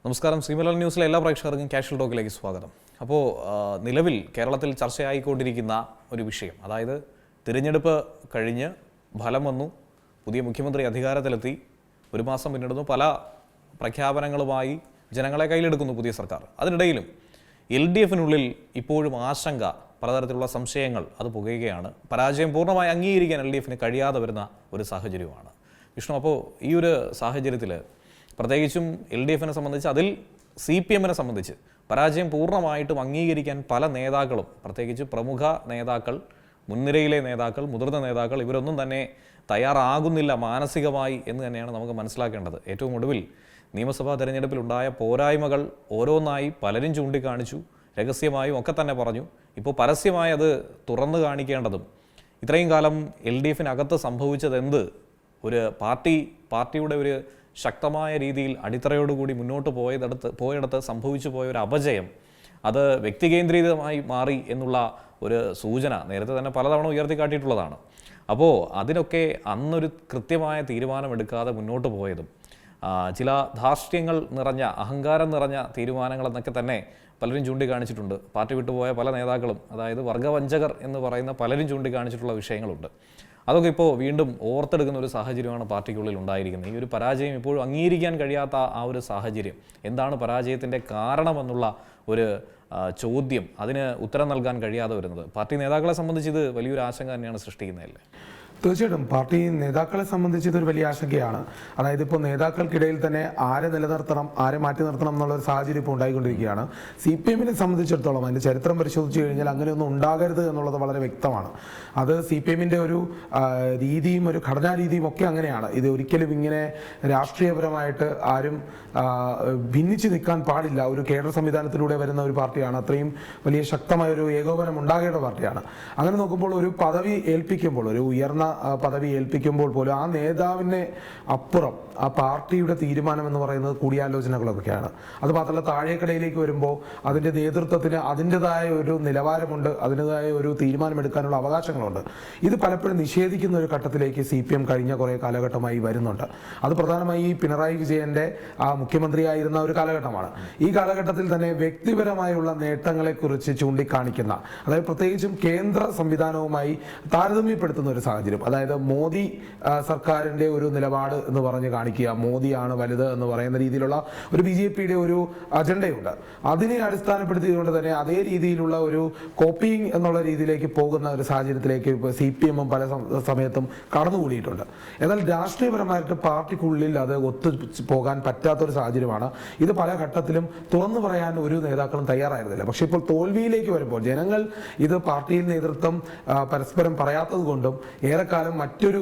നമസ്കാരം. ശ്രീമലയാളം ന്യൂസിലെ എല്ലാ പ്രേക്ഷകർക്കും കാഷ്വൽ ടോക്കിലേക്ക് സ്വാഗതം. അപ്പോൾ നിലവിൽ കേരളത്തിൽ ചർച്ചയായിക്കൊണ്ടിരിക്കുന്ന ഒരു വിഷയം, അതായത് തിരഞ്ഞെടുപ്പ് കഴിഞ്ഞ് ഫലം വന്നു, പുതിയ മുഖ്യമന്ത്രി അധികാരത്തിലെത്തി, ഒരു മാസം പിന്നിടുന്നു, പല പ്രഖ്യാപനങ്ങളുമായി ജനങ്ങളെ കയ്യിലെടുക്കുന്നു പുതിയ സർക്കാർ. അതിനിടയിലും LDFിനുള്ളിൽ ഇപ്പോഴും ആശങ്ക, പലതരത്തിലുള്ള സംശയങ്ങൾ അത് പുകയുകയാണ്. പരാജയം പൂർണ്ണമായി അംഗീകരിക്കാൻ LDFിന് കഴിയാതെ വരുന്ന ഒരു സാഹചര്യമാണ്. വിഷ്ണു, അപ്പോൾ ഈ ഒരു സാഹചര്യത്തിൽ പ്രത്യേകിച്ചും LDFിനെ സംബന്ധിച്ച്, അതിൽ CPMനെ സംബന്ധിച്ച് പരാജയം പൂർണ്ണമായിട്ടും അംഗീകരിക്കാൻ പല നേതാക്കളും, പ്രത്യേകിച്ച് പ്രമുഖ നേതാക്കൾ, മുൻനിരയിലെ നേതാക്കൾ, മുതിർന്ന നേതാക്കൾ, ഇവരൊന്നും തന്നെ തയ്യാറാകുന്നില്ല മാനസികമായി എന്ന് തന്നെയാണ് നമുക്ക് മനസ്സിലാക്കേണ്ടത്. ഏറ്റവും ഒടുവിൽ നിയമസഭാ തെരഞ്ഞെടുപ്പിലുണ്ടായ പോരായ്മകൾ ഓരോന്നായി പലരും ചൂണ്ടിക്കാണിച്ചു, രഹസ്യമായും ഒക്കെ തന്നെ പറഞ്ഞു. ഇപ്പോൾ പരസ്യമായി അത് തുറന്നു കാണിക്കേണ്ടതും, ഇത്രയും കാലം LDFിനകത്ത് സംഭവിച്ചതെന്ത്, ഒരു പാർട്ടിയുടെ ഒരു ശക്തമായ രീതിയിൽ അടിത്തറയോടുകൂടി മുന്നോട്ട് പോയിടത്ത് സംഭവിച്ചു പോയ ഒരു അപജയം, അത് വ്യക്തികേന്ദ്രീകൃതമായി മാറി എന്നുള്ള ഒരു സൂചന നേരത്തെ തന്നെ പലതവണ ഉയർത്തിക്കാട്ടിയിട്ടുള്ളതാണ്. അപ്പോൾ അതിനൊക്കെ അന്നൊരു കൃത്യമായ തീരുമാനമെടുക്കാതെ മുന്നോട്ട് പോയതും, ചില ധാർഷ്ട്യങ്ങൾ നിറഞ്ഞ, അഹങ്കാരം നിറഞ്ഞ തീരുമാനങ്ങളെന്നൊക്കെ തന്നെ പലരും ചൂണ്ടിക്കാണിച്ചിട്ടുണ്ട്. പാർട്ടി വിട്ടുപോയ പല നേതാക്കളും, അതായത് വർഗവഞ്ചകർ എന്ന് പറയുന്ന പലരും ചൂണ്ടിക്കാണിച്ചിട്ടുള്ള വിഷയങ്ങളുണ്ട്. അതൊക്കെ ഇപ്പോൾ വീണ്ടും ഓർത്തെടുക്കുന്ന ഒരു സാഹചര്യമാണ് പാർട്ടിക്കുള്ളിൽ ഉണ്ടായിരിക്കുന്നത്. ഈ ഒരു പരാജയം ഇപ്പോഴും അംഗീകരിക്കാൻ കഴിയാത്ത ആ ഒരു സാഹചര്യം, എന്താണ് പരാജയത്തിൻ്റെ കാരണമെന്നുള്ള ഒരു ചോദ്യം, അതിന് ഉത്തരം നൽകാൻ കഴിയാതെ വരുന്നത് പാർട്ടി നേതാക്കളെ സംബന്ധിച്ച് ഇത് വലിയൊരു ആശങ്ക തന്നെയാണ് സൃഷ്ടിക്കുന്നതല്ലേ? തീർച്ചയായിട്ടും പാർട്ടി നേതാക്കളെ സംബന്ധിച്ച് ഇതൊരു വലിയ ആശങ്കയാണ്. അതായത് ഇപ്പോൾ നേതാക്കൾക്കിടയിൽ തന്നെ ആരെ നിലനിർത്തണം, ആരെ മാറ്റി നിർത്തണം എന്നുള്ള ഒരു സാഹചര്യം ഇപ്പോൾ ഉണ്ടായിക്കൊണ്ടിരിക്കുകയാണ്. CPMനെ സംബന്ധിച്ചിടത്തോളം അതിൻ്റെ ചരിത്രം പരിശോധിച്ച് കഴിഞ്ഞാൽ അങ്ങനെയൊന്നും ഉണ്ടാകരുത് എന്നുള്ളത് വളരെ വ്യക്തമാണ്. അത് CPMൻ്റെ ഒരു രീതിയും ഒരു ഘടനാ രീതിയും ഒക്കെ അങ്ങനെയാണ്. ഇത് ഒരിക്കലും ഇങ്ങനെ രാഷ്ട്രീയപരമായിട്ട് ആരും ഭിന്നിച്ച് നിൽക്കാൻ പാടില്ല. ഒരു കേഡർ സംവിധാനത്തിലൂടെ വരുന്ന ഒരു പാർട്ടിയാണ്, അത്രയും വലിയ ശക്തമായ ഒരു ഏകോപനം ഉണ്ടാകേണ്ട പാർട്ടിയാണ്. അങ്ങനെ നോക്കുമ്പോൾ ഒരു പദവി ഏൽപ്പിക്കുമ്പോൾ, ഒരു ഉയർന്ന പദവി ഏൽപ്പിക്കുമ്പോൾ പോലും ആ നേതാവിനെ അപ്പുറം ആ പാർട്ടിയുടെ തീരുമാനം എന്ന് പറയുന്നത് കൂടിയാലോചനകളൊക്കെയാണ്. അത് മാത്രമല്ല, താഴേക്കടയിലേക്ക് വരുമ്പോൾ അതിൻ്റെ നേതൃത്വത്തിന് അതിൻ്റെതായ ഒരു നിലവാരമുണ്ട്, അതിൻ്റെതായ ഒരു തീരുമാനമെടുക്കാനുള്ള അവകാശങ്ങളുണ്ട്. ഇത് പലപ്പോഴും നിഷേധിക്കുന്ന ഒരു ഘട്ടത്തിലേക്ക് CPM കഴിഞ്ഞ കുറേ കാലഘട്ടമായി വരുന്നുണ്ട്. അത് പ്രധാനമായി പിണറായി വിജയൻ്റെ മുഖ്യമന്ത്രിയായിരുന്ന ഒരു കാലഘട്ടമാണ്. ഈ കാലഘട്ടത്തിൽ തന്നെ വ്യക്തിപരമായുള്ള നേട്ടങ്ങളെക്കുറിച്ച് ചൂണ്ടിക്കാണിക്കുന്ന, അതായത് പ്രത്യേകിച്ചും കേന്ദ്ര സംവിധാനവുമായി താരതമ്യപ്പെടുത്തുന്ന ഒരു സാഹചര്യം. അതായത് മോദി സർക്കാരിൻ്റെ ഒരു നിലപാട് എന്ന് പറഞ്ഞ് കാണിക്കുക, മോദിയാണ് വലുത് എന്ന് പറയുന്ന രീതിയിലുള്ള ഒരു BJPയുടെ ഒരു അജണ്ടയുണ്ട്. അതിനെ അടിസ്ഥാനപ്പെടുത്തിയതുകൊണ്ട് തന്നെ അതേ രീതിയിലുള്ള ഒരു കോപ്പിയിങ് എന്നുള്ള രീതിയിലേക്ക് പോകുന്ന ഒരു സാഹചര്യത്തിലേക്ക് CPM പല സമയത്തും കടന്നുകൂടിയിട്ടുണ്ട്. എന്നാൽ രാഷ്ട്രീയപരമായിട്ട് പാർട്ടിക്കുള്ളിൽ അത് ഒത്തു പോകാൻ പറ്റാത്തൊരു സാഹചര്യമാണ്. ഇത് പല ഘട്ടത്തിലും തുറന്നു പറയാൻ ഒരു നേതാക്കളും തയ്യാറായിരുന്നില്ല. പക്ഷേ ഇപ്പോൾ തോൽവിയിലേക്ക് വരുമ്പോൾ ജനങ്ങൾ ഇത് പാർട്ടിയിൽ നേതൃത്വം പരസ്പരം പറയാത്തത് കൊണ്ടും ഏറെക്കാലം മറ്റൊരു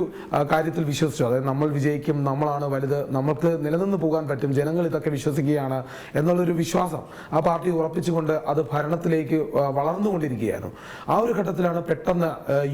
കാര്യത്തിൽ വിശ്വസിച്ചു, അതായത് നമ്മൾ വിജയിക്കും, നമ്മളാണ് വലുത്, നമ്മൾക്ക് നിലനിന്ന് പോകാൻ പറ്റും, ജനങ്ങൾ ഇതൊക്കെ വിശ്വസിക്കുകയാണ് എന്നുള്ളൊരു വിശ്വാസം ആ പാർട്ടി ഉറപ്പിച്ചുകൊണ്ട് അത് ഭരണത്തിലേക്ക് വളർന്നുകൊണ്ടിരിക്കുകയായിരുന്നു. ആ ഒരു ഘട്ടത്തിലാണ് പെട്ടെന്ന്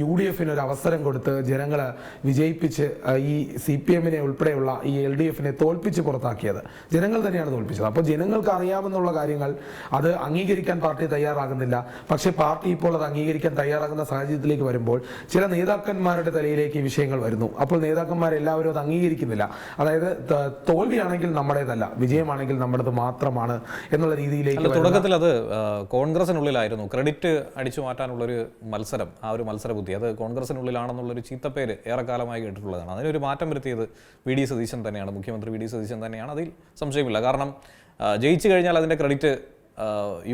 UDFന് ഒരു അവസരം കൊടുത്ത് ജനങ്ങളെ വിജയിപ്പിച്ച് ഈ CPMനെ ഉൾപ്പെടെയുള്ള ഈ LDFനെ തോൽപ്പിച്ച് പുറത്താക്കിയത്. ജനങ്ങൾ തന്നെയാണ് തോൽപ്പിച്ചത്. അപ്പോൾ ജനങ്ങൾക്ക് അറിയാമെന്നുള്ള കാര്യങ്ങൾ അത് അംഗീകരിക്കാൻ പാർട്ടി തയ്യാറാകുന്നില്ല. പക്ഷേ പാർട്ടി ഇപ്പോൾ അത് അംഗീകരിക്കാൻ തയ്യാറാകുന്ന സാഹചര്യത്തിലേക്ക് വരുമ്പോൾ ചില നേതാക്കന്മാരുടെ തലയിലേക്ക് ഈ വിഷയങ്ങൾ വരുന്നു. അപ്പോൾ നേതാക്കന്മാരെല്ലാവരും അത് അംഗീകരിക്കുന്നില്ല. അതായത് തോൽവിയാണെങ്കിൽ നമ്മുടേതല്ല, വിജയമാണെങ്കിൽ നമ്മുടേത് മാത്രമാണ് എന്നുള്ള രീതിയിലേക്ക്. തുടക്കത്തിൽ അത് കോൺഗ്രസിനുള്ളിലായിരുന്നു ക്രെഡിറ്റ് അടിച്ചു മാറ്റാനുള്ളൊരു മത്സരം, ആ ഒരു മത്സരബുദ്ധി അത് കോൺഗ്രസിനുള്ളിലാണെന്നുള്ളൊരു ചീത്തപ്പേര് ഏറെക്കാലമായി കേട്ടിട്ടുള്ളതാണ്. അതിനൊരു മാറ്റം വരുത്തിയത് VD സതീശൻ തന്നെയാണ്, മുഖ്യമന്ത്രി VD സതീശൻ തന്നെയാണ്. അതിൽ സംശയമില്ല. കാരണം ജയിച്ചു കഴിഞ്ഞാൽ അതിൻ്റെ ക്രെഡിറ്റ്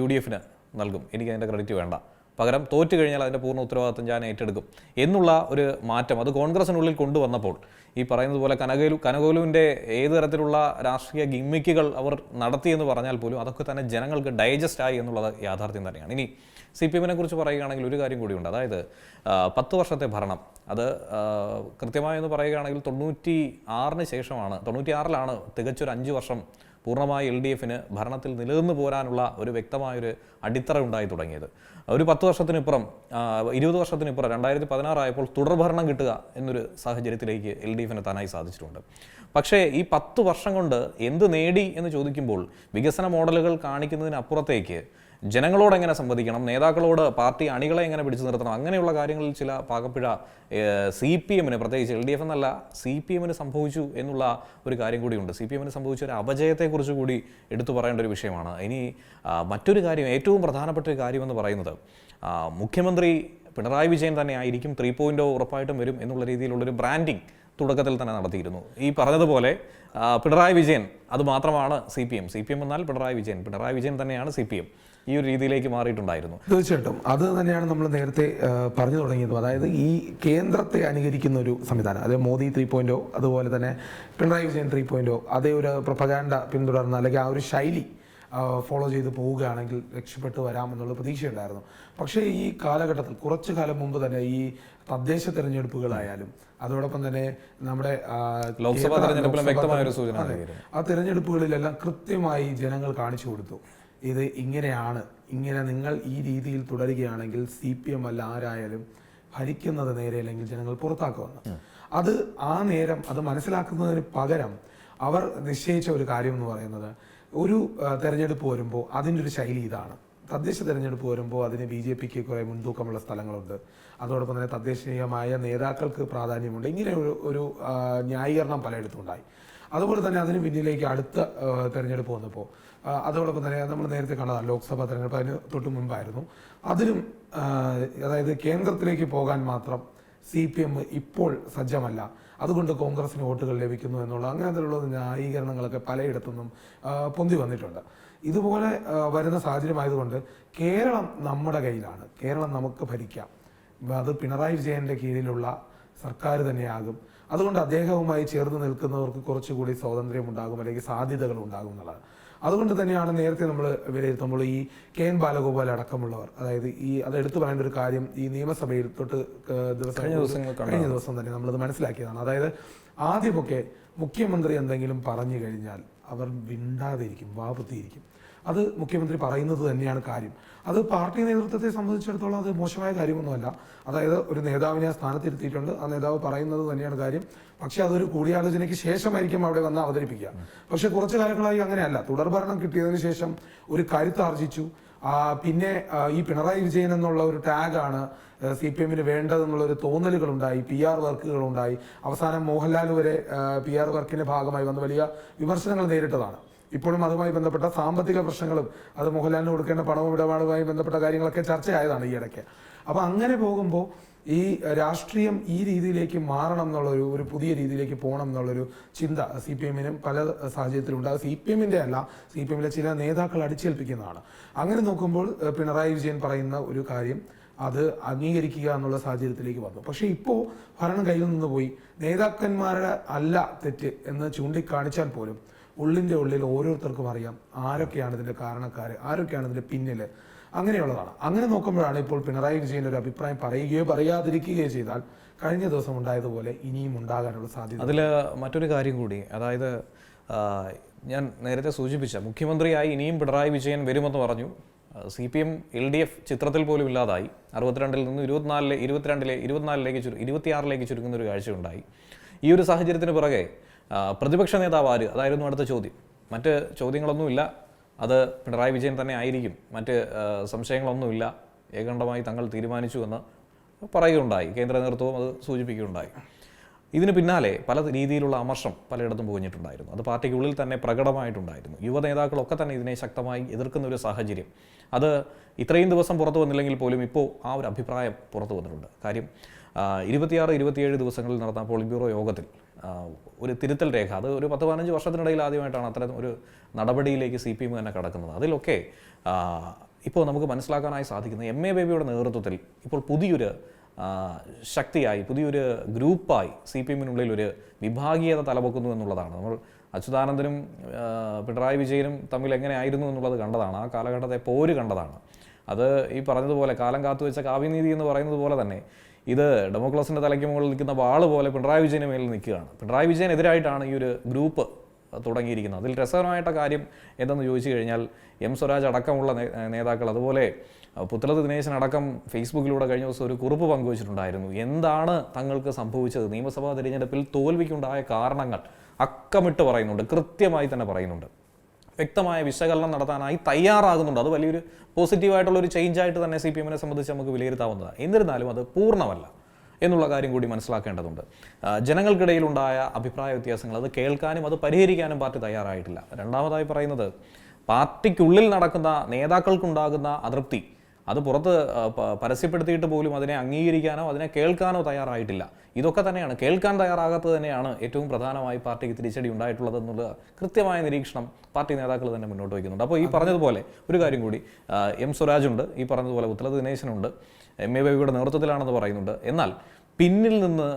UDFന് നൽകും, എനിക്ക് അതിൻ്റെ ക്രെഡിറ്റ് വേണ്ട, പകരം തോറ്റു കഴിഞ്ഞാൽ അതിൻ്റെ പൂർണ്ണ ഉത്തരവാദിത്വം ഞാൻ ഏറ്റെടുക്കും എന്നുള്ള ഒരു മാറ്റം അത് കോൺഗ്രസിനുള്ളിൽ കൊണ്ടുവന്നപ്പോൾ, ഈ പറയുന്നത് പോലെ കനകോലുവിൻ്റെ ഏത് തരത്തിലുള്ള രാഷ്ട്രീയ ഗിമ്മിക്കുകൾ അവർ നടത്തിയെന്ന് പറഞ്ഞാൽ പോലും അതൊക്കെ തന്നെ ജനങ്ങൾക്ക് ഡൈജസ്റ്റ് ആയി എന്നുള്ളത് യാഥാർത്ഥ്യം തന്നെയാണ്. ഇനി CPMനെ കുറിച്ച് പറയുകയാണെങ്കിൽ ഒരു കാര്യം കൂടിയുണ്ട്. അതായത് 10 വർഷത്തെ ഭരണം, അത് കൃത്യമായെന്ന് പറയുകയാണെങ്കിൽ 96-ന് ശേഷമാണ്, 96-ലാണ് തികച്ചൊരു 5 വർഷം പൂർണ്ണമായി LDFന് ഭരണത്തിൽ നിലനിന്ന് പോരാനുള്ള ഒരു വ്യക്തമായൊരു അടിത്തറ ഉണ്ടായി തുടങ്ങിയത്. ഒരു 10 വർഷത്തിനിപ്പുറം, 20 വർഷത്തിനിപ്പുറം 2016 ആയപ്പോൾ തുടർഭരണം കിട്ടുക എന്നൊരു സാഹചര്യത്തിലേക്ക് LDFന് എത്താനായി സാധിച്ചിട്ടുണ്ട്. പക്ഷേ ഈ 10 വർഷം കൊണ്ട് എന്ത് നേടി എന്ന് ചോദിക്കുമ്പോൾ വികസന മോഡലുകൾ കാണിക്കുന്നതിനപ്പുറത്തേക്ക് ജനങ്ങളോട് എങ്ങനെ സംവദിക്കണം, നേതാക്കളോട് പാർട്ടി അണികളെ എങ്ങനെ പിടിച്ചു നിർത്തണം, അങ്ങനെയുള്ള കാര്യങ്ങളിൽ ചില പാകപ്പിഴ CPM-ന്, പ്രത്യേകിച്ച് LDF എന്നല്ല CPM-ന് സംഭവിച്ചു എന്നുള്ള ഒരു കാര്യം കൂടിയുണ്ട്. CPM-ന് സംഭവിച്ച ഒരു അപജയത്തെക്കുറിച്ച് കൂടി എടുത്തു പറയേണ്ട ഒരു വിഷയമാണ്. ഇനി മറ്റൊരു കാര്യം, ഏറ്റവും പ്രധാനപ്പെട്ട ഒരു കാര്യമെന്ന് പറയുന്നത് മുഖ്യമന്ത്രി പിണറായി വിജയൻ തന്നെ ആയിരിക്കും, 3.0 ഉറപ്പായിട്ടും വരും എന്നുള്ള രീതിയിലുള്ളൊരു ബ്രാൻഡിങ് തുടക്കത്തിൽ തന്നെ നടത്തിയിരുന്നു. ഈ പറഞ്ഞതുപോലെ പിണറായി വിജയൻ അത് മാത്രമാണ് CPM എന്നാൽ പിണറായി വിജയൻ തന്നെയാണ് CPM, ഈ ഒരു രീതിയിലേക്ക് മാറിയിട്ടുണ്ടായിരുന്നു. തീർച്ചയായിട്ടും അത് തന്നെയാണ് നമ്മൾ നേരത്തെ പറഞ്ഞു തുടങ്ങിയത്. അതായത് ഈ കേന്ദ്രത്തെ അനുകരിക്കുന്ന ഒരു സംവിധാനം, അതായത് മോദി 3.0 അതുപോലെ തന്നെ പിണറായി വിജയൻ 3.0 അതേ ഒരു പ്രൊപ്പഗാൻഡ പിന്തുടർന്ന് അല്ലെങ്കിൽ ആ ഒരു ശൈലി ഫോളോ ചെയ്ത് പോവുകയാണെങ്കിൽ രക്ഷപ്പെട്ടു വരാമെന്നുള്ള പ്രതീക്ഷയുണ്ടായിരുന്നു. പക്ഷേ ഈ കാലഘട്ടത്തിൽ കുറച്ചു കാലം മുമ്പ് തന്നെ ഈ തദ്ദേശ തെരഞ്ഞെടുപ്പുകളായാലും അതോടൊപ്പം തന്നെ നമ്മുടെ ലോക്സഭാ തെരഞ്ഞെടുപ്പിലും വ്യക്തമായ ഒരു സൂചന, ആ തെരഞ്ഞെടുപ്പുകളിലെല്ലാം കൃത്യമായി ജനങ്ങൾ കാണിച്ചു കൊടുത്തു, ഇത് ഇങ്ങനെയാണ്, ഇങ്ങനെ നിങ്ങൾ ഈ രീതിയിൽ തുടരുകയാണെങ്കിൽ CPM അല്ല ആരായാലും ഭരിക്കുന്നത് നേരെയല്ലെങ്കിൽ ജനങ്ങൾ പുറത്താക്കുമെന്ന്. അത് ആ നേരം അത് മനസ്സിലാക്കുന്നതിന് പകരം അവർ നിശ്ചയിച്ച ഒരു കാര്യം എന്ന് പറയുന്നത്, ഒരു തെരഞ്ഞെടുപ്പ് വരുമ്പോൾ അതിൻ്റെ ഒരു ശൈലി ഇതാണ്. തദ്ദേശ തെരഞ്ഞെടുപ്പ് വരുമ്പോൾ അതിന് BJPക്ക് കുറേ മുൻതൂക്കമുള്ള സ്ഥലങ്ങളുണ്ട്, അതോടൊപ്പം തന്നെ തദ്ദേശീയമായ നേതാക്കൾക്ക് പ്രാധാന്യമുണ്ട്. ഇങ്ങനെ ഒരു ന്യായീകരണം പലയിടത്തും ഉണ്ടായി. അതുപോലെ തന്നെ അതിന് പിന്നിലേക്ക് അടുത്ത തെരഞ്ഞെടുപ്പ് വന്നപ്പോൾ അതോടൊപ്പം തന്നെ നമ്മൾ നേരത്തെ കണ്ടതാണ് ലോക്സഭാ തെരഞ്ഞെടുപ്പ്, അതിന് തൊട്ട് മുൻപായിരുന്നു. അതിലും അതായത് കേന്ദ്രത്തിലേക്ക് പോകാൻ മാത്രം CPM ഇപ്പോൾ സജ്ജമല്ല, അതുകൊണ്ട് കോൺഗ്രസിന് വോട്ടുകൾ ലഭിക്കുന്നു എന്നുള്ള അങ്ങനെയുള്ള ന്യായീകരണങ്ങളൊക്കെ പലയിടത്തുനിന്നും പൊന്തി വന്നിട്ടുണ്ട്. ഇതുപോലെ വരുന്ന സാഹചര്യമായതുകൊണ്ട് കേരളം നമ്മുടെ കയ്യിലാണ്, കേരളം നമുക്ക് ഭരിക്കാം, അത് പിണറായി വിജയൻ്റെ കീഴിലുള്ള സർക്കാർ തന്നെയാകും. അതുകൊണ്ട് അദ്ദേഹവുമായി ചേർന്ന് നിൽക്കുന്നവർക്ക് കുറച്ചുകൂടി സ്വാതന്ത്ര്യം ഉണ്ടാകും, അല്ലെങ്കിൽ സാധ്യതകൾ ഉണ്ടാകും എന്നുള്ളത്. അതുകൊണ്ട് തന്നെയാണ് നേരത്തെ നമ്മൾ വിലയിരുത്തുമ്പോൾ ഈ KN ബാലഗോപാൽ അടക്കമുള്ളവർ, അതായത് അത് എടുത്തു പറയേണ്ട ഒരു കാര്യം, ഈ നിയമസഭയിൽ കഴിഞ്ഞ ദിവസം തന്നെ നമ്മളത് മനസ്സിലാക്കിയതാണ്. അതായത് ആദ്യമൊക്കെ മുഖ്യമന്ത്രി എന്തെങ്കിലും പറഞ്ഞു കഴിഞ്ഞാൽ അവർ മിണ്ടാതിരിക്കും, വാപത്തിയിരിക്കും. അത് മുഖ്യമന്ത്രി പറയുന്നത് തന്നെയാണ് കാര്യം. അത് പാർട്ടി നേതൃത്വത്തെ സംബന്ധിച്ചിടത്തോളം അത് മോശമായ കാര്യമൊന്നുമല്ല. അതായത് ഒരു നേതാവിനെ ആ സ്ഥാനത്തിരുത്തിയിട്ടുണ്ട്, ആ നേതാവ് പറയുന്നത് തന്നെയാണ് കാര്യം. പക്ഷെ അതൊരു കൂടിയാലോചനയ്ക്ക് ശേഷമായിരിക്കും അവിടെ വന്ന് അവതരിപ്പിക്കുക. പക്ഷെ കുറച്ചു കാലങ്ങളായി അങ്ങനെയല്ല. തുടർഭരണം കിട്ടിയതിനു ശേഷം ഒരു കരുത്താർജിച്ചു. പിന്നെ ഈ പിണറായി വിജയൻ എന്നുള്ള ഒരു ടാഗാണ് CPM-ന് വേണ്ടതെന്നുള്ളൊരു തോന്നലുകളുണ്ടായി, PR വർക്കുകളുണ്ടായി. അവസാനം മോഹൻലാൽ വരെ PR വർക്കിന്റെ ഭാഗമായി വന്ന് വലിയ വിമർശനങ്ങൾ നേരിട്ടതാണ്. ഇപ്പോഴും അതുമായി ബന്ധപ്പെട്ട സാമ്പത്തിക പ്രശ്നങ്ങളും അത് മോഹൻലാലിന് കൊടുക്കേണ്ട പണവും ഇടപാടുമായി ബന്ധപ്പെട്ട കാര്യങ്ങളൊക്കെ ചർച്ചയായതാണ് ഈ ഇടയ്ക്ക്. അപ്പോൾ അങ്ങനെ പോകുമ്പോൾ ഈ രാഷ്ട്രീയം ഈ രീതിയിലേക്ക് മാറണം എന്നുള്ളൊരു ഒരു പുതിയ രീതിയിലേക്ക് പോകണം എന്നുള്ളൊരു ചിന്ത CPM-നും പല സാഹചര്യത്തിലും ഉണ്ടാകും. CPM-ന്റെ അല്ല, CPM-ലെ ചില നേതാക്കൾ അടിച്ചേൽപ്പിക്കുന്നതാണ്. അങ്ങനെ നോക്കുമ്പോൾ പിണറായി വിജയൻ പറയുന്ന ഒരു കാര്യം അത് അംഗീകരിക്കുക എന്നുള്ള സാഹചര്യത്തിലേക്ക് വന്നു. പക്ഷേ ഇപ്പോൾ ഭരണം കയ്യിൽ നിന്ന് പോയി, നേതാക്കന്മാരുടെ അല്ല തെറ്റ് എന്ന് ചൂണ്ടിക്കാണിച്ചാൽ പോലും ഉള്ളിൻ്റെ ഉള്ളിൽ ഓരോരുത്തർക്കും അറിയാം ആരൊക്കെയാണ് ഇതിൻ്റെ കാരണക്കാർ, ആരൊക്കെയാണ് ഇതിൻ്റെ പിന്നിൽ. അങ്ങനെയുള്ളതാണ്. അങ്ങനെ നോക്കുമ്പോഴാണ് ഇപ്പോൾ പിണറായി വിജയൻ്റെ ഒരു അഭിപ്രായം പറയുകയോ പറയാതിരിക്കുകയോ ചെയ്താൽ കഴിഞ്ഞ ദിവസം ഉണ്ടായതുപോലെ ഇനിയും ഉണ്ടാകാനുള്ള സാധ്യത. അതിൽ മറ്റൊരു കാര്യം കൂടി, അതായത് ഞാൻ നേരത്തെ സൂചിപ്പിച്ച മുഖ്യമന്ത്രിയായി ഇനിയും പിണറായി വിജയൻ വരുമെന്ന് പറഞ്ഞു. CPM LDF ചിത്രത്തിൽ പോലും ഇല്ലാതായി. 62-ൽ നിന്ന് 24-ലേക്ക് ചുരുങ്ങുന്ന ഒരു കാഴ്ചയുണ്ടായി. ഈ ഒരു സാഹചര്യത്തിന് പുറകെ പ്രതിപക്ഷ നേതാവ് ആര്, അതായിരുന്നു അടുത്ത ചോദ്യം. മറ്റ് ചോദ്യങ്ങളൊന്നുമില്ല, അത് പിണറായി വിജയൻ തന്നെ ആയിരിക്കും, മറ്റ് സംശയങ്ങളൊന്നുമില്ല, ഏകണ്ഠമായി തങ്ങൾ തീരുമാനിച്ചു എന്ന് പറയുകയുണ്ടായി. കേന്ദ്ര നേതൃത്വവും അത് സൂചിപ്പിക്കുകയുണ്ടായി. ഇതിന് പിന്നാലെ പല രീതിയിലുള്ള അമർഷം പലയിടത്തും പോഞ്ഞിട്ടുണ്ടായിരുന്നു. അത് പാർട്ടിക്കുള്ളിൽ തന്നെ പ്രകടമായിട്ടുണ്ടായിരുന്നു. യുവ നേതാക്കളൊക്കെ തന്നെ ഇതിനെ ശക്തമായി എതിർക്കുന്ന ഒരു സാഹചര്യം. അത് ഇത്രയും ദിവസം പുറത്തു വന്നില്ലെങ്കിൽ പോലും ഇപ്പോൾ ആ ഒരു അഭിപ്രായം പുറത്തു വന്നിട്ടുണ്ട്. കാര്യം 26-27 ദിവസങ്ങളിൽ നടന്ന പോളിറ്റ് ബ്യൂറോ യോഗത്തിൽ ഒരു തിരുത്തൽ രേഖ, അത് ഒരു 10-15 വർഷത്തിനിടയിൽ ആദ്യമായിട്ടാണ് അത്തരം ഒരു നടപടിയിലേക്ക് CPM തന്നെ കടക്കുന്നത്. അതിലൊക്കെ ഇപ്പോൾ നമുക്ക് മനസ്സിലാക്കാനായി സാധിക്കുന്നത് MA ബേബിയുടെ നേതൃത്വത്തിൽ ഇപ്പോൾ പുതിയൊരു ശക്തിയായി, പുതിയൊരു ഗ്രൂപ്പായി CPM-നുള്ളിൽ ഒരു വിഭാഗീയത തലപൊക്കുന്നു എന്നുള്ളതാണ്. നമ്മൾ അച്യുതാനന്ദനും പിണറായി വിജയനും തമ്മിൽ എങ്ങനെ ആയിരുന്നു എന്നുള്ളത് കണ്ടതാണ്. ആ കാലഘട്ടത്തെ പോര് കണ്ടതാണ്. അത് ഈ പറഞ്ഞതുപോലെ കാലം കാത്തുവെച്ച കാവ്യനീതി എന്ന് പറയുന്നത് പോലെ തന്നെ ഇത് ഡെമോക്രസിൻ്റെ തലയ്ക്ക് മുകളിൽ നിൽക്കുന്ന വാള് പോലെ പിണറായി വിജയന് മേലിൽ നിൽക്കുകയാണ്. പിണറായി വിജയനെതിരായിട്ടാണ് ഈ ഒരു ഗ്രൂപ്പ് തുടങ്ങിയിരിക്കുന്നത്. അതിൽ രസകരമായിട്ട കാര്യം എന്തെന്ന് ചോദിച്ചു കഴിഞ്ഞാൽ സ്വരാജ് അടക്കമുള്ള നേതാക്കൾ, അതുപോലെ പുത്രത്ത് ദിനേശൻ അടക്കം ഫേസ്ബുക്കിലൂടെ കഴിഞ്ഞ ദിവസം ഒരു കുറിപ്പ് പങ്കുവച്ചിട്ടുണ്ടായിരുന്നു. എന്താണ് തങ്ങൾക്ക് സംഭവിച്ചത്, നിയമസഭാ തിരഞ്ഞെടുപ്പിൽ തോൽവിക്കുണ്ടായ കാരണങ്ങൾ അക്കമിട്ട് പറയുന്നുണ്ട്, കൃത്യമായി തന്നെ പറയുന്നുണ്ട്. വ്യക്തമായ വിശകലനം നടത്താനായി തയ്യാറാകുന്നുണ്ട്. അത് വലിയൊരു പോസിറ്റീവായിട്ടുള്ളൊരു ചേഞ്ചായിട്ട് തന്നെ CPM-നെ സംബന്ധിച്ച് നമുക്ക് വിലയിരുത്താവുന്നതാണ്. എന്നിരുന്നാലും അത് പൂർണ്ണമല്ല എന്നുള്ള കാര്യം കൂടി മനസ്സിലാക്കേണ്ടതുണ്ട്. ജനങ്ങൾക്കിടയിലുണ്ടായ അഭിപ്രായ വ്യത്യാസങ്ങൾ അത് കേൾക്കാനും അത് പരിഹരിക്കാനും പാർട്ടി തയ്യാറായിട്ടില്ല. രണ്ടാമതായി പറയുന്നത്, പാർട്ടിക്കുള്ളിൽ നടക്കുന്ന നേതാക്കൾക്കുണ്ടാകുന്ന അതൃപ്തി അത് പുറത്ത് പരസ്യപ്പെടുത്തിയിട്ട് പോലും അതിനെ അംഗീകരിക്കാനോ അതിനെ കേൾക്കാനോ തയ്യാറായിട്ടില്ല. ഇതൊക്കെ തന്നെയാണ്, കേൾക്കാൻ തയ്യാറാകാത്തത് തന്നെയാണ് ഏറ്റവും പ്രധാനമായി പാർട്ടിക്ക് തിരിച്ചടി ഉണ്ടായിട്ടുള്ളത് എന്നുള്ള കൃത്യമായ നിരീക്ഷണം പാർട്ടി നേതാക്കൾ തന്നെ മുന്നോട്ട് വയ്ക്കുന്നുണ്ട്. അപ്പോൾ ഈ പറഞ്ഞതുപോലെ ഒരു കാര്യം കൂടി, M. സ്വരാജുണ്ട്, ഈ പറഞ്ഞതുപോലെ ഉത്തരത് ദിനേശനുണ്ട്, MA ബേബിയുടെ നേതൃത്വത്തിലാണെന്ന് പറയുന്നുണ്ട്. എന്നാൽ പിന്നിൽ നിന്ന്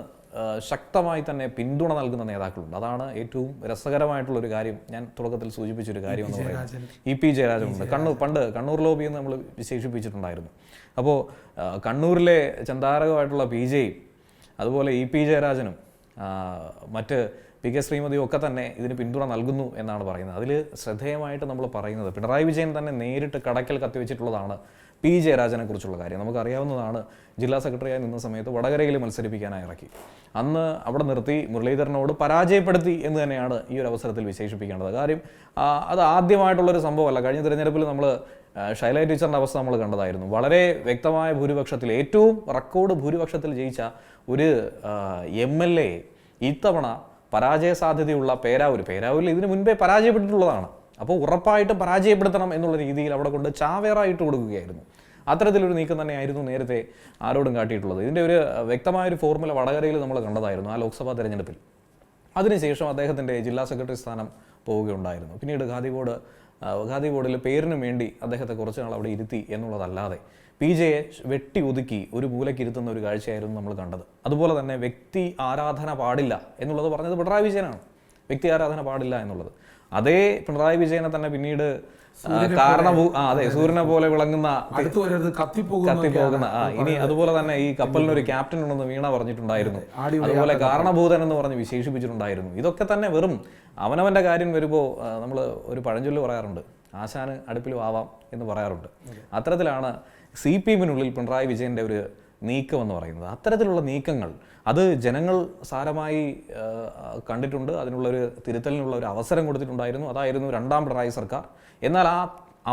ശക്തമായി തന്നെ പിന്തുണ നൽകുന്ന നേതാക്കളുണ്ട്. അതാണ് ഏറ്റവും രസകരമായിട്ടുള്ളൊരു കാര്യം. ഞാൻ തുടക്കത്തിൽ സൂചിപ്പിച്ചൊരു കാര്യം എന്ന് പറയുന്നത് EP ജയരാജനുണ്ട്. കണ്ണൂർ ലോബി എന്ന് നമ്മൾ വിശേഷിപ്പിച്ചിട്ടുണ്ടായിരുന്നു. അപ്പോൾ കണ്ണൂരിലെ ചന്താരകമായിട്ടുള്ള PJ-യും അതുപോലെ EP ജയരാജനും മറ്റ് PK ശ്രീമതിയും ഒക്കെ തന്നെ ഇതിന് പിന്തുണ നൽകുന്നു എന്നാണ് പറയുന്നത്. അതിൽ ശ്രദ്ധേയമായിട്ട് നമ്മൾ പറയുന്നത്, പിണറായി വിജയൻ തന്നെ നേരിട്ട് കടക്കൽ കത്തിവെച്ചിട്ടുള്ളതാണ് P. ജയരാജനെ കുറിച്ചുള്ള കാര്യം. നമുക്കറിയാവുന്നതാണ്, ജില്ലാ സെക്രട്ടറിയായി നിന്ന സമയത്ത് വടകരയിൽ മത്സരിപ്പിക്കാനായി ഇറക്കി. അന്ന് അവിടെ നിർത്തി മുരളീധരനോട് പരാജയപ്പെടുത്തി എന്ന് തന്നെയാണ് ഈ ഒരു അവസരത്തിൽ വിശേഷിപ്പിക്കേണ്ടത്. കാര്യം അത് ആദ്യമായിട്ടുള്ളൊരു സംഭവമല്ല. കഴിഞ്ഞ തിരഞ്ഞെടുപ്പിൽ നമ്മൾ ഷൈല ടീച്ചറിൻ്റെ അവസ്ഥ നമ്മൾ കണ്ടതായിരുന്നു. വളരെ വ്യക്തമായ ഭൂരിപക്ഷത്തിൽ, ഏറ്റവും റെക്കോർഡ് ഭൂരിപക്ഷത്തിൽ ജയിച്ച ഒരു MLA ഇത്തവണ പരാജയ സാധ്യതയുള്ള പേരാവൂരിൽ ഇതിനു മുൻപേ പരാജയപ്പെട്ടിട്ടുള്ളതാണ്. അപ്പോൾ ഉറപ്പായിട്ടും പരാജയപ്പെടുത്തണം എന്നുള്ള രീതിയിൽ അവിടെ കൊണ്ട് ചാവേറായിട്ട് കൊടുക്കുകയായിരുന്നു. അത്തരത്തിലൊരു നീക്കം തന്നെയായിരുന്നു നേരത്തെ ആരോടും കാട്ടിയിട്ടുള്ളത്. ഇതിൻ്റെ ഒരു വ്യക്തമായൊരു ഫോർമുല വടകരയിൽ നമ്മൾ കണ്ടതായിരുന്നു ആ ലോക്സഭാ തെരഞ്ഞെടുപ്പിൽ. അതിനുശേഷം അദ്ദേഹത്തിൻ്റെ ജില്ലാ സെക്രട്ടറി സ്ഥാനം പോവുകയുണ്ടായിരുന്നു. പിന്നീട് ഖാദി ബോർഡിൽ പേരിന് വേണ്ടി അദ്ദേഹത്തെ കുറച്ച് നാൾ അവിടെ ഇരുത്തി എന്നുള്ളതല്ലാതെ PJ-യെ വെട്ടി ഒതുക്കി ഒരു മൂലയ്ക്ക് ഇരുത്തുന്ന ഒരു കാഴ്ചയായിരുന്നു നമ്മൾ കണ്ടത്. അതുപോലെ തന്നെ വ്യക്തി ആരാധന പാടില്ല എന്നുള്ളത് പറഞ്ഞത് പിണറായി വിജയനാണ്. വ്യക്തി ആരാധന പാടില്ല എന്നുള്ളത് അതേ പിണറായി വിജയനെ തന്നെ പിന്നീട് സൂര്യനെ പോലെ വിളങ്ങുന്ന കത്തിപ്പോകുന്ന ഇനി അതുപോലെ തന്നെ ഈ കപ്പലിനൊരു ക്യാപ്റ്റൻ ഉണ്ടെന്ന് വീണ പറഞ്ഞിട്ടുണ്ടായിരുന്നു. അതുപോലെ കാരണഭൂതൻ എന്ന് പറഞ്ഞ് വിശേഷിപ്പിച്ചിട്ടുണ്ടായിരുന്നു. ഇതൊക്കെ തന്നെ വെറും അവനവന്റെ കാര്യം വരുമ്പോൾ നമ്മൾ ഒരു പഴഞ്ചൊല്ല് പറയാറുണ്ട്, ആശാന് അടുപ്പിലും ആവാം എന്ന് പറയാറുണ്ട്. അത്തരത്തിലാണ് CPM-നുള്ളിൽ പിണറായി വിജയന്റെ ഒരു നീക്കം എന്ന് പറയുന്നത്. അത്തരത്തിലുള്ള നീക്കങ്ങൾ അത് ജനങ്ങൾ സാരമായി കണ്ടിട്ടുണ്ട്. അതിനുള്ളൊരു തിരുത്തലിനുള്ള ഒരു അവസരം കൊടുത്തിട്ടുണ്ടായിരുന്നു. അതായിരുന്നു രണ്ടാം പിണറായി സർക്കാർ. എന്നാൽ ആ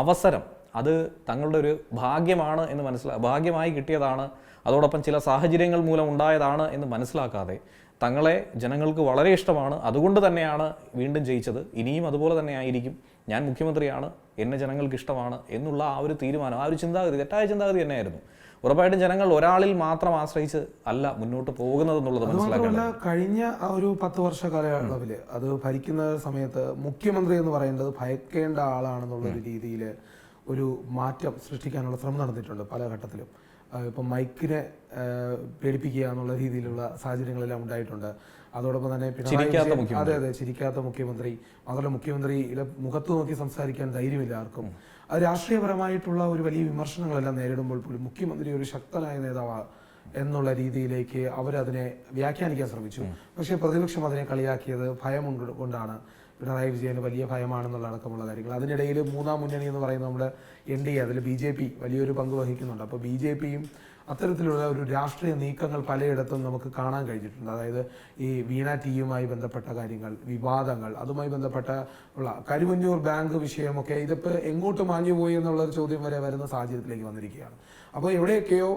അവസരം അത് തങ്ങളുടെ ഒരു ഭാഗ്യമാണ് എന്ന് ഭാഗ്യമായി കിട്ടിയതാണ്, അതോടൊപ്പം ചില സാഹചര്യങ്ങൾ മൂലം ഉണ്ടായതാണ് എന്ന് മനസ്സിലാക്കാതെ തങ്ങളെ ജനങ്ങൾക്ക് വളരെ ഇഷ്ടമാണ്, അതുകൊണ്ട് തന്നെയാണ് വീണ്ടും ജയിച്ചത്, ഇനിയും അതുപോലെ തന്നെ ആയിരിക്കും, ഞാൻ മുഖ്യമന്ത്രിയാണ്, എന്നെ ജനങ്ങൾക്ക് ഇഷ്ടമാണ് എന്നുള്ള ആ ഒരു തീരുമാനം, ആ ഒരു ചിന്താഗതി തെറ്റായ ചിന്താഗതി തന്നെയായിരുന്നു. ഉറപ്പായിട്ടും ജനങ്ങൾ ഒരാളിൽ മാത്രം ആശ്രയിച്ച് അല്ല മുന്നോട്ട് പോകുന്നതെന്നുള്ളത് മനസ്സിലാക്കണം. കഴിഞ്ഞ ആ ഒരു 10 വർഷ കാലയളവില് അത് ഭരിക്കുന്ന സമയത്ത് മുഖ്യമന്ത്രി എന്ന് പറയുന്നത് ഭയക്കേണ്ട ആളാണെന്നുള്ള ഒരു രീതിയിൽ ഒരു മാറ്റം സൃഷ്ടിക്കാനുള്ള ശ്രമം നടന്നിട്ടുണ്ട് പല ഘട്ടത്തിലും. ഇപ്പം മൈക്കിനെ പേടിപ്പിക്കുക എന്നുള്ള രീതിയിലുള്ള സാഹചര്യങ്ങളെല്ലാം ഉണ്ടായിട്ടുണ്ട്. അതോടൊപ്പം തന്നെ ചിരിക്കാത്ത മുഖ്യമന്ത്രി, മാത്രമല്ല മുഖ്യമന്ത്രിയുടെ മുഖത്ത് നോക്കി സംസാരിക്കാൻ ധൈര്യമില്ല ആർക്കും. അത് രാഷ്ട്രീയപരമായിട്ടുള്ള ഒരു വലിയ വിമർശനങ്ങളെല്ലാം നേരിടുമ്പോൾ പോലും മുഖ്യമന്ത്രി ഒരു ശക്തനായ നേതാവാണ് എന്നുള്ള രീതിയിലേക്ക് അവരതിനെ വ്യാഖ്യാനിക്കാൻ ശ്രമിച്ചു. പക്ഷേ പ്രതിപക്ഷം അതിനെ കളിയാക്കിയത് ഭയം കൊണ്ടാണ്, പിണറായി വിജയന് വലിയ ഭയമാണെന്നുള്ള അടക്കമുള്ള കാര്യങ്ങൾ. അതിനിടയിൽ മൂന്നാം മുന്നണി എന്ന് പറയുന്നത് നമ്മുടെ NDA, അതിൽ BJP വലിയൊരു പങ്ക് വഹിക്കുന്നുണ്ട്. അപ്പോൾ BJPയും അത്തരത്തിലുള്ള ഒരു രാഷ്ട്രീയ നീക്കങ്ങൾ പലയിടത്തും നമുക്ക് കാണാൻ കഴിഞ്ഞിട്ടുണ്ട്. അതായത് ഈ വീണ ടീയുമായി ബന്ധപ്പെട്ട കാര്യങ്ങൾ, വിവാദങ്ങൾ, അതുമായി ബന്ധപ്പെട്ട ഉള്ള കരുവന്നൂർ ബാങ്ക് വിഷയമൊക്കെ ഇതിപ്പോൾ എങ്ങോട്ട് മാഞ്ഞുപോയി എന്നുള്ളൊരു ചോദ്യം വരെ വരുന്ന സാഹചര്യത്തിലേക്ക് വന്നിരിക്കുകയാണ്. അപ്പോൾ എവിടെയൊക്കെയോ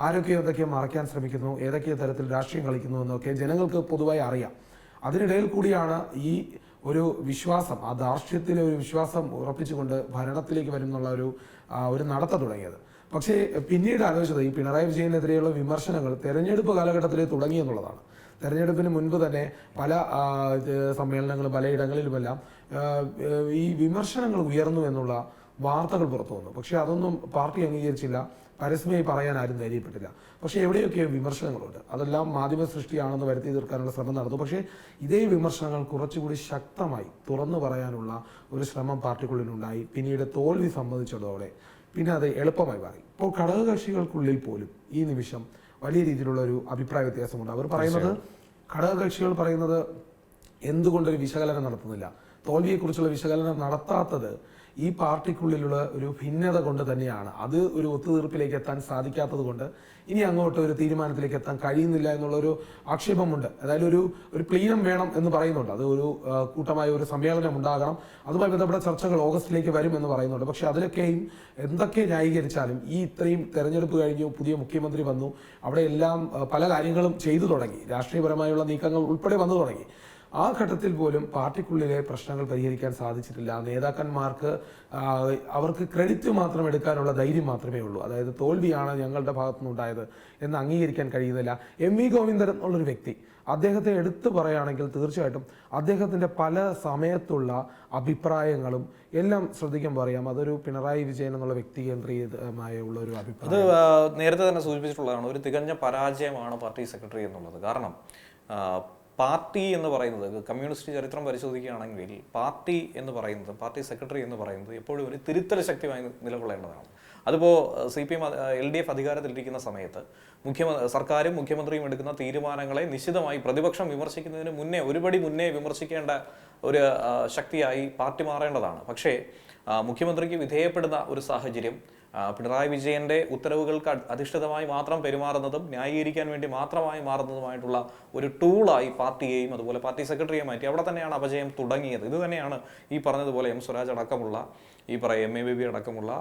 ആരൊക്കെയോ എന്തൊക്കെയോ മറയ്ക്കാൻ ശ്രമിക്കുന്നു, ഏതൊക്കെയോ തരത്തിൽ രാഷ്ട്രീയം കളിക്കുന്നു എന്നൊക്കെ ജനങ്ങൾക്ക് പൊതുവായി അറിയാം. അതിനിടയിൽ കൂടിയാണ് ഈ ഒരു വിശ്വാസം, ആ ധാർഷ്ട്യത്തിലെ ഒരു വിശ്വാസം ഉറപ്പിച്ചുകൊണ്ട് ഭരണത്തിലേക്ക് വരുന്നുള്ള ഒരു നടത്ത തുടങ്ങിയത്. പക്ഷേ പിന്നീട് ആലോചിച്ചത് ഈ പിണറായി വിജയനെതിരെയുള്ള വിമർശനങ്ങൾ തെരഞ്ഞെടുപ്പ് കാലഘട്ടത്തിലേ തുടങ്ങി എന്നുള്ളതാണ്. തെരഞ്ഞെടുപ്പിന് മുൻപ് തന്നെ പല സമ്മേളനങ്ങളും പലയിടങ്ങളിലുമെല്ലാം ഈ വിമർശനങ്ങൾ ഉയർന്നു എന്നുള്ള വാർത്തകൾ പുറത്തു വന്നു. പക്ഷേ അതൊന്നും പാർട്ടി അംഗീകരിച്ചില്ല, പരസ്യമായി പറയാൻ ആരും ധൈര്യപ്പെട്ടില്ല. പക്ഷേ എവിടെയൊക്കെയോ വിമർശനങ്ങളുണ്ട്, അതെല്ലാം മാധ്യമ സൃഷ്ടിയാണെന്ന് വരുത്തി തീർക്കാനുള്ള ശ്രമം നടന്നു. പക്ഷേ ഇതേ വിമർശനങ്ങൾ കുറച്ചുകൂടി ശക്തമായി തുറന്നു പറയാനുള്ള ഒരു ശ്രമം പാർട്ടിക്കുള്ളിലുണ്ടായി. പിന്നീട് തോൽവി സംബന്ധിച്ചതോടെ പിന്നെ അത് എളുപ്പമായി മാറി. ഇപ്പോൾ ഘടകകക്ഷികൾക്കുള്ളിൽ പോലും ഈ നിമിഷം വലിയ രീതിയിലുള്ള ഒരു അഭിപ്രായ വ്യത്യാസമുണ്ട്. അവർ പറയുന്നത്, ഘടകകക്ഷികൾ പറയുന്നത് എന്തുകൊണ്ടൊരു വിശകലനം നടത്തുന്നില്ല, തോൽവിയെക്കുറിച്ചുള്ള വിശകലനം നടത്താത്തത് ഈ പാർട്ടിക്കുള്ളിലുള്ള ഒരു ഭിന്നത കൊണ്ട് തന്നെയാണ്. അത് ഒരു ഒത്തുതീർപ്പിലേക്ക് എത്താൻ സാധിക്കാത്തത് കൊണ്ട് ഇനി അങ്ങോട്ട് ഒരു തീരുമാനത്തിലേക്ക് എത്താൻ കഴിയുന്നില്ല എന്നുള്ളൊരു ആക്ഷേപമുണ്ട്. അതായത് ഒരു പ്ലീനം വേണം എന്ന് പറയുന്നുണ്ട്. അത് ഒരു കൂട്ടമായ ഒരു സമ്മേളനം ഉണ്ടാകണം, അതുമായി ബന്ധപ്പെട്ട ചർച്ചകൾ ഓഗസ്റ്റിലേക്ക് വരും എന്ന് പറയുന്നുണ്ട്. പക്ഷെ അതിലൊക്കെയും എന്തൊക്കെ ന്യായീകരിച്ചാലും ഈ ഇത്രയും തെരഞ്ഞെടുപ്പ് കഴിഞ്ഞു, പുതിയ മുഖ്യമന്ത്രി വന്നു, അവിടെ എല്ലാം പല കാര്യങ്ങളും ചെയ്തു തുടങ്ങി, രാഷ്ട്രീയപരമായുള്ള നീക്കങ്ങൾ ഉൾപ്പെടെ വന്നു തുടങ്ങി. ആ ഘട്ടത്തിൽ പോലും പാർട്ടിക്കുള്ളിലെ പ്രശ്നങ്ങൾ പരിഹരിക്കാൻ സാധിച്ചിട്ടില്ല. നേതാക്കന്മാർക്ക് അവർക്ക് ക്രെഡിറ്റ് മാത്രം എടുക്കാനുള്ള ധൈര്യം മാത്രമേ ഉള്ളൂ. അതായത് തോൽവിയാണ് ഞങ്ങളുടെ ഭാഗത്തുനിന്നുണ്ടായത് എന്ന് അംഗീകരിക്കാൻ കഴിയുന്നില്ല. എം.വി. ഗോവിന്ദൻ എന്നുള്ളൊരു വ്യക്തി, അദ്ദേഹത്തെ എടുത്തു പറയുകയാണെങ്കിൽ തീർച്ചയായിട്ടും അദ്ദേഹത്തിൻ്റെ പല സമയത്തുള്ള അഭിപ്രായങ്ങളും എല്ലാം ശ്രദ്ധിക്കുമ്പോൾ അറിയാം അതൊരു പിണറായി വിജയൻ എന്നുള്ള വ്യക്തി കേന്ദ്രീയമായ ഉള്ള ഒരു അഭിപ്രായം. അത് നേരത്തെ തന്നെ സൂചിപ്പിച്ചിട്ടുള്ളതാണ്. ഒരു തികഞ്ഞ പരാജയമാണ് പാർട്ടി സെക്രട്ടറി എന്നുള്ളത്. കാരണം പാർട്ടി എന്ന് പറയുന്നത്, കമ്മ്യൂണിസ്റ്റ് ചരിത്രം പരിശോധിക്കുകയാണെങ്കിൽ പാർട്ടി എന്ന് പറയുന്നത്, പാർട്ടി സെക്രട്ടറി എന്ന് പറയുന്നത് എപ്പോഴും ഒരു തിരുത്തൽ ശക്തിയായി നിലകൊള്ളേണ്ടതാണ്. അതിപ്പോൾ CPM LDF അധികാരത്തിലിരിക്കുന്ന സമയത്ത് സർക്കാരും മുഖ്യമന്ത്രിയും എടുക്കുന്ന തീരുമാനങ്ങളെ നിശ്ചിതമായി പ്രതിപക്ഷം വിമർശിക്കുന്നതിന് മുന്നേ, ഒരുപടി മുന്നേ വിമർശിക്കേണ്ട ഒരു ശക്തിയായി പാർട്ടി മാറേണ്ടതാണ്. പക്ഷേ മുഖ്യമന്ത്രിക്ക് വിധേയപ്പെടുന്ന ഒരു സാഹചര്യം, പിണറായി വിജയന്റെ ഉത്തരവുകൾക്ക് അധിഷ്ഠിതമായി മാത്രം പെരുമാറുന്നതും ന്യായീകരിക്കാൻ വേണ്ടി മാത്രമായി മാറുന്നതുമായിട്ടുള്ള ഒരു ടൂളായി പാർട്ടിയെയും അതുപോലെ പാർട്ടി സെക്രട്ടറിയെ മാറ്റി. അവിടെ തന്നെയാണ് അപജയം തുടങ്ങിയത്. ഇത് തന്നെയാണ് ഈ പറഞ്ഞതുപോലെ M. സ്വരാജ് അടക്കമുള്ള, ഈ MA ബേബി അടക്കമുള്ള,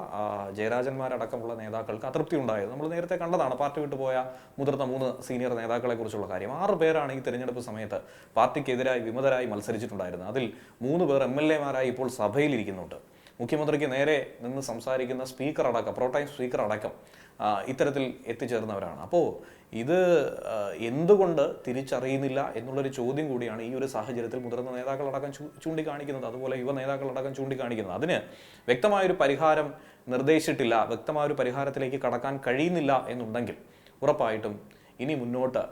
ജയരാജന്മാരടക്കമുള്ള നേതാക്കൾക്ക് അതൃപ്തി ഉണ്ടായത് നമ്മൾ നേരത്തെ കണ്ടതാണ്. പാർട്ടി വിട്ടുപോയ മുതിർന്ന 3 സീനിയർ നേതാക്കളെ കുറിച്ചുള്ള കാര്യം. 6 പേരാണ് ഈ തെരഞ്ഞെടുപ്പ് സമയത്ത് പാർട്ടിക്കെതിരായി വിമതരായി മത്സരിച്ചിട്ടുണ്ടായിരുന്നത്. അതിൽ 3 പേർ MLA-മാരായി ഇപ്പോൾ സഭയിലിരിക്കുന്നുണ്ട്. മുഖ്യമന്ത്രിക്ക് നേരെ നിന്ന് സംസാരിക്കുന്ന സ്പീക്കർ അടക്കം, പ്രോടൈം സ്പീക്കർ അടക്കം ഇത്തരത്തിൽ എത്തിച്ചേർന്നവരാണ്. അപ്പോൾ ഇത് എന്തുകൊണ്ട് തിരിച്ചറിയുന്നില്ല എന്നുള്ളൊരു ചോദ്യം കൂടിയാണ് ഈ ഒരു സാഹചര്യത്തിൽ മുതിർന്ന നേതാക്കളടക്കം ചൂണ്ടിക്കാണിക്കുന്നത്, അതുപോലെ യുവ നേതാക്കളടക്കം ചൂണ്ടിക്കാണിക്കുന്നത്. അതിന് വ്യക്തമായൊരു പരിഹാരം നിർദ്ദേശിച്ചിട്ടില്ല, വ്യക്തമായൊരു പരിഹാരത്തിലേക്ക് കടക്കാൻ കഴിയുന്നില്ല എന്നുണ്ടെങ്കിൽ ഉറപ്പായിട്ടും ഇനി മുന്നോട്ട്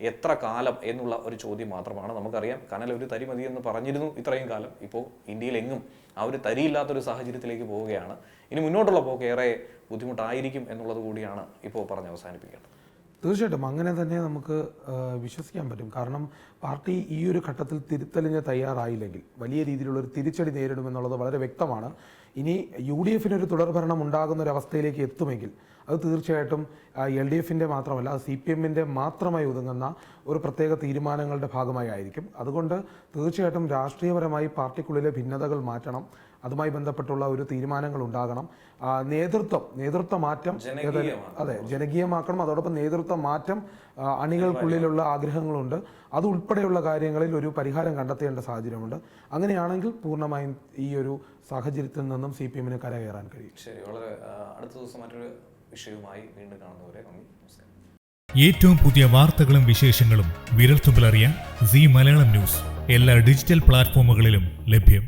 എത്ര കാലം എന്നുള്ള ഒരു ചോദ്യം മാത്രമാണ്. നമുക്കറിയാം കനൽ ഒരു തരി മതി എന്ന് പറഞ്ഞിരുന്നു ഇത്രയും കാലം. ഇപ്പോൾ ഇന്ത്യയിലെങ്ങും ആ ഒരു തരിയില്ലാത്തൊരു സാഹചര്യത്തിലേക്ക് പോവുകയാണ്. ഇനി മുന്നോട്ടുള്ള പോക്ക് ഏറെ ബുദ്ധിമുട്ടായിരിക്കും എന്നുള്ളത് കൂടിയാണ് ഇപ്പോൾ പറഞ്ഞ് അവസാനിപ്പിക്കേണ്ടത്. തീർച്ചയായിട്ടും അങ്ങനെ തന്നെ നമുക്ക് വിശ്വസിക്കാൻ പറ്റും. കാരണം പാർട്ടി ഈ ഒരു ഘട്ടത്തിൽ തിരുത്തലിന് തയ്യാറായില്ലെങ്കിൽ വലിയ രീതിയിലുള്ളൊരു തിരിച്ചടി നേരിടുമെന്നുള്ളത് വളരെ വ്യക്തമാണ്. ഇനി UDF-ന് തുടർഭരണം ഉണ്ടാകുന്ന ഒരവസ്ഥയിലേക്ക് എത്തുമെങ്കിൽ അത് തീർച്ചയായിട്ടും LDF-ന്റെ മാത്രമല്ല, അത് CPM-ന്റെ മാത്രമായി ഒതുങ്ങുന്ന ഒരു പ്രത്യേക തീരുമാനങ്ങളുടെ ഭാഗമായി ആയിരിക്കും. അതുകൊണ്ട് തീർച്ചയായിട്ടും രാഷ്ട്രീയപരമായി പാർട്ടിക്കുള്ളിലെ ഭിന്നതകൾ മാറ്റണം, അതുമായി ബന്ധപ്പെട്ടുള്ള ഒരു തീരുമാനങ്ങൾ ഉണ്ടാകണം. നേതൃത്വ മാറ്റം, അതെ, ജനകീയമാക്കണം. അതോടൊപ്പം നേതൃത്വ മാറ്റം, അണികൾക്കുള്ളിലുള്ള ആഗ്രഹങ്ങളുണ്ട്, അതുൾപ്പെടെയുള്ള കാര്യങ്ങളിൽ ഒരു പരിഹാരം കണ്ടെത്തേണ്ട സാഹചര്യമുണ്ട്. അങ്ങനെയാണെങ്കിൽ പൂർണ്ണമായും ഈ ഒരു സാഹചര്യത്തിൽ നിന്നും CPM-ന് കരകയറാൻ കഴിയും. ശരി, വളരെ അടുത്ത ദിവസം മറ്റൊരു വിഷയവുമായി വീണ്ടും കാണുന്നവരെ നന്ദി, നമസ്കാരം. ഏറ്റവും പുതിയ വാർത്തകളും വിശേഷങ്ങളും വിരൽത്തുമ്പിലറിയാൻ Zee മലയാളം ന്യൂസ് എല്ലാ ഡിജിറ്റൽ പ്ലാറ്റ്ഫോമുകളിലും ലഭ്യം.